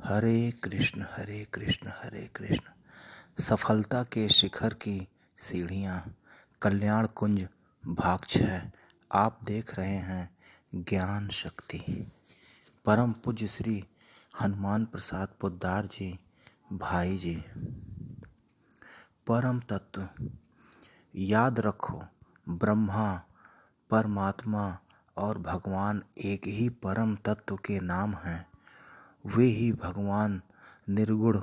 हरे कृष्ण हरे कृष्ण हरे कृष्ण। सफलता के शिखर की सीढ़ियाँ, कल्याण कुंज भाग 6। आप देख रहे हैं ज्ञान शक्ति। परम पूज्य श्री हनुमान प्रसाद पोद्दार जी भाई जी। परम तत्व याद रखो, ब्रह्मा, परमात्मा और भगवान एक ही परम तत्व के नाम हैं। वे ही भगवान निर्गुण,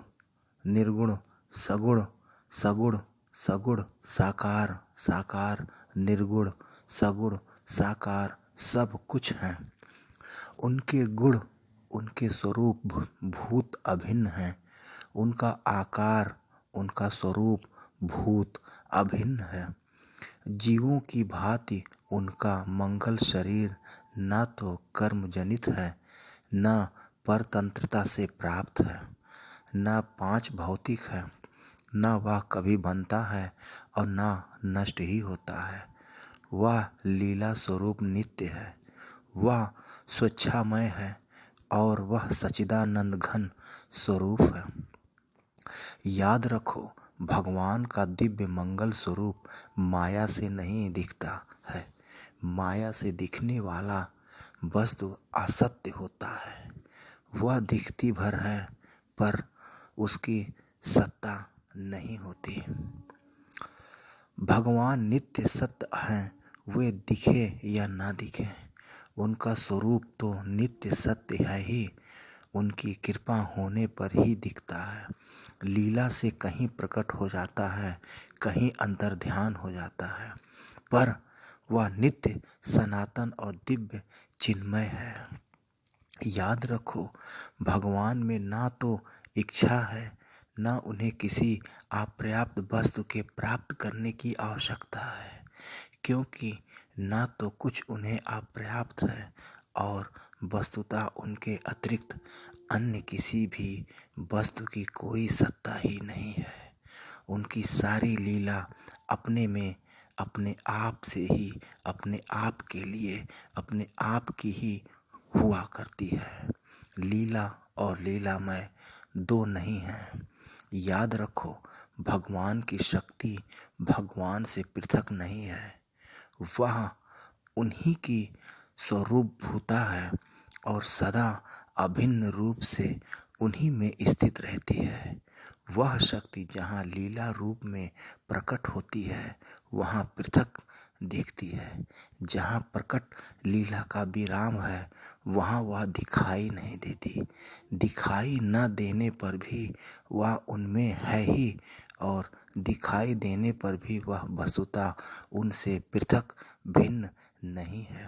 निर्गुण, सगुण, सगुण, सगुण, साकार, साकार, निर्गुण, सगुण, साकार सब कुछ हैं। उनके गुण, उनके स्वरूप भूत अभिन्न हैं। उनका आकार, उनका स्वरूप भूत अभिन्न है। जीवों की भांति उनका मंगल शरीर न तो कर्म जनित है, न परतंत्रता से प्राप्त है, न पांच भौतिक है, न वह कभी बनता है और न नष्ट ही होता है। वह लीला स्वरूप नित्य है, वह स्वच्छामय है और वह सच्चिदानंद घन स्वरूप है। याद रखो, भगवान का दिव्य मंगल स्वरूप माया से नहीं दिखता है। माया से दिखने वाला वस्तु असत्य होता है। वह दिखती भर है पर उसकी सत्ता नहीं होती। भगवान नित्य सत्य हैं, वे दिखे या ना दिखे, उनका स्वरूप तो नित्य सत्य है ही। उनकी कृपा होने पर ही दिखता है। लीला से कहीं प्रकट हो जाता है, कहीं अंतर्ध्यान हो जाता है, पर वह नित्य सनातन और दिव्य चिन्मय है। याद रखो, भगवान में ना तो इच्छा है, ना उन्हें किसी अपर्याप्त वस्तु के प्राप्त करने की आवश्यकता है, क्योंकि ना तो कुछ उन्हें अपर्याप्त है और वस्तुतः उनके अतिरिक्त अन्य किसी भी वस्तु की कोई सत्ता ही नहीं है। उनकी सारी लीला अपने में, अपने आप से ही, अपने आप के लिए, अपने आप की ही हुआ करती है। लीला और लीलामय दो नहीं हैं। याद रखो, भगवान की शक्ति भगवान से पृथक नहीं है। वह उन्हीं की स्वरूप भूता है और सदा अभिन्न रूप से उन्हीं में स्थित रहती है। वह शक्ति जहाँ लीला रूप में प्रकट होती है, वहाँ पृथक दिखती है। जहाँ प्रकट लीला का विराम है, वहाँ वह दिखाई नहीं देती। दिखाई न देने पर भी वह उनमें है ही, और दिखाई देने पर भी वह वस्तुतः उनसे पृथक भिन्न नहीं है।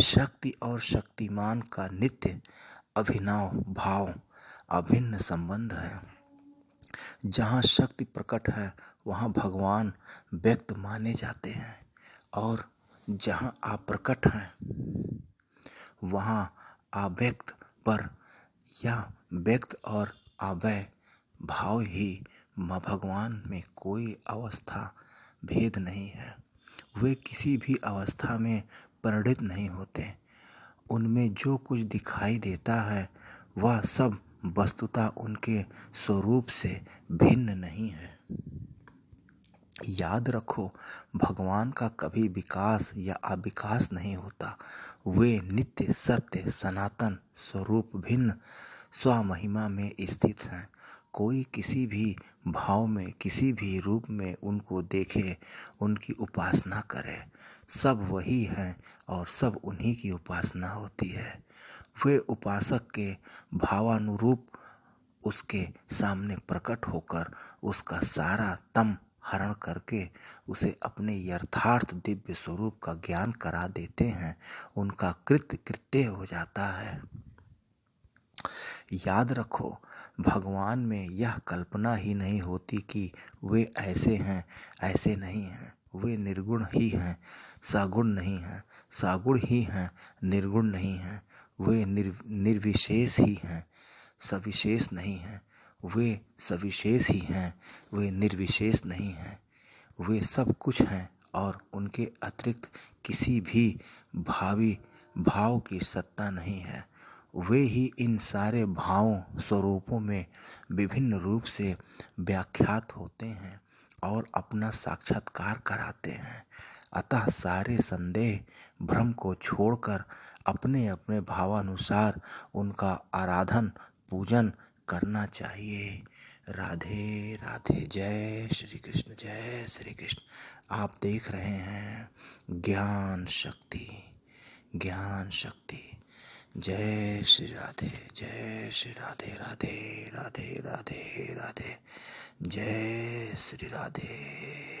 शक्ति और शक्तिमान का नित्य अभिनव भाव, अभिन्न संबंध है। जहाँ शक्ति प्रकट है, वहाँ भगवान व्यक्त माने जाते हैं, और जहाँ अप्रकट हैं, वहाँ अव्यक्त पर या व्यक्त और अव्यय भाव ही भगवान में कोई अवस्था भेद नहीं है। वे किसी भी अवस्था में परिणित नहीं होते। उनमें जो कुछ दिखाई देता है, वह सब वस्तुतः उनके स्वरूप से भिन्न नहीं है। याद रखो, भगवान का कभी विकास या अविकास नहीं होता। वे नित्य सत्य सनातन स्वरूप भिन्न स्वमहिमा में स्थित हैं। कोई किसी भी भाव में, किसी भी रूप में उनको देखे, उनकी उपासना करे, सब वही हैं और सब उन्हीं की उपासना होती है। वे उपासक के भावानुरूप उसके सामने प्रकट होकर उसका सारा तम हरण करके उसे अपने यथार्थ दिव्य स्वरूप का ज्ञान करा देते हैं। उनका कृत्य कृत्य हो जाता है। याद रखो, भगवान में यह कल्पना ही नहीं होती कि वे ऐसे हैं, ऐसे नहीं हैं। वे निर्गुण ही हैं, सगुण नहीं हैं, सगुण ही हैं, निर्गुण नहीं हैं। वे निर्विशेष ही हैं, सविशेष नहीं हैं। वे सविशेष ही हैं, वे निर्विशेष नहीं हैं। वे सब कुछ हैं और उनके अतिरिक्त किसी भी भावी भाव की सत्ता नहीं है। वे ही इन सारे भावों स्वरूपों में विभिन्न रूप से व्याख्यात होते हैं और अपना साक्षात्कार कराते हैं। अतः सारे संदेह भ्रम को छोड़कर अपने अपने भावानुसार उनका आराधन पूजन करना चाहिए। राधे राधे। जय श्री कृष्ण, जय श्री कृष्ण। आप देख रहे हैं ज्ञान शक्ति, ज्ञान शक्ति। जय श्री राधे, जय श्री राधे। राधे राधे राधे राधे। जय श्री राधे।